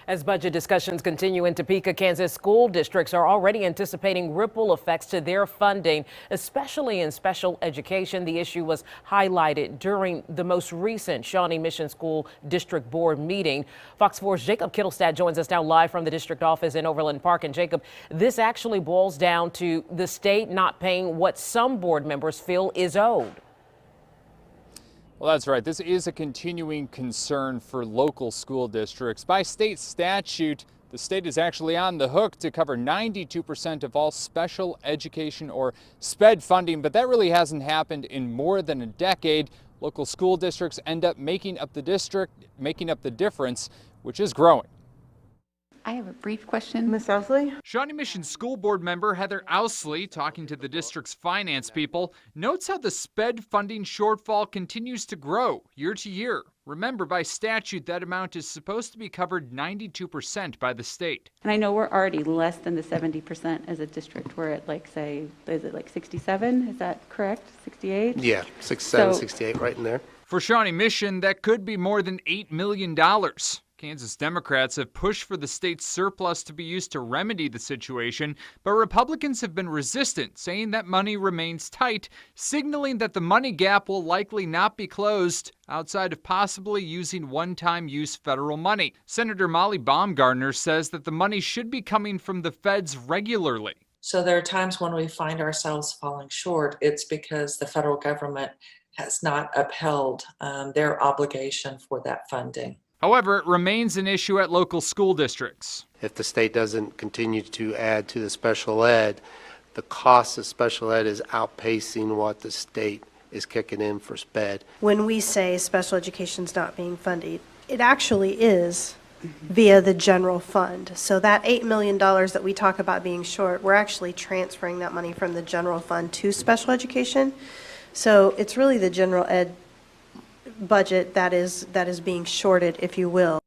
As budget discussions continue in Topeka, Kansas, school districts are already anticipating ripple effects to their funding, especially in special education. The issue was highlighted during the most recent Shawnee Mission School District Board meeting. Fox 4's Jacob Kittelstad joins us now live from the district office in Overland Park. And Jacob, this actually boils down to the state not paying what some board members feel is owed. Well, that's right. This is a continuing concern for local school districts. By state statute, the state is actually on the hook to cover 92% of all special education or SPED funding, but that really hasn't happened in more than a decade. Local school districts end up making up the difference, which is growing. I have a brief question. Ms. Ousley? Shawnee Mission School Board member Heather Ousley, talking to the district's finance people, notes how the SPED funding shortfall continues to grow year to year. Remember, by statute, that amount is supposed to be covered 92% by the state. And I know we're already less than the 70% as a district. We're at is it like 67? Is that correct? 68? Yeah, 67, So- 68, right in there. For Shawnee Mission, that could be more than $8 million. Kansas Democrats have pushed for the state's surplus to be used to remedy the situation, but Republicans have been resistant, saying that money remains tight, signaling that the money gap will likely not be closed outside of possibly using one-time use federal money. Senator Molly Baumgardner says that the money should be coming from the feds regularly. So there are times when we find ourselves falling short. It's because the federal government has not upheld their obligation for that funding. However, it remains an issue at local school districts. If the state doesn't continue to add to the special ed, the cost of special ed is outpacing what the state is kicking in for SPED. When we say special education's not being funded, it actually is via the general fund. So that $8 million that we talk about being short, we're actually transferring that money from the general fund to special education. So it's really the general ed budget that is being shorted, if you will.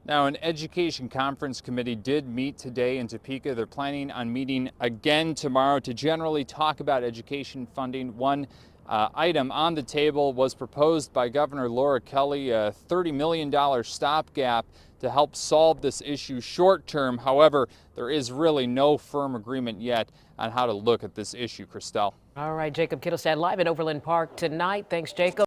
Now, an education conference committee did meet today in Topeka. They're planning on meeting again tomorrow to generally talk about education funding. One item on the table was proposed by Governor Laura Kelly, a $30 million stopgap to help solve this issue short term. However, there is really no firm agreement yet on how to look at this issue, Christelle. All right, Jacob Kittelstad live in Overland Park tonight. Thanks, Jacob.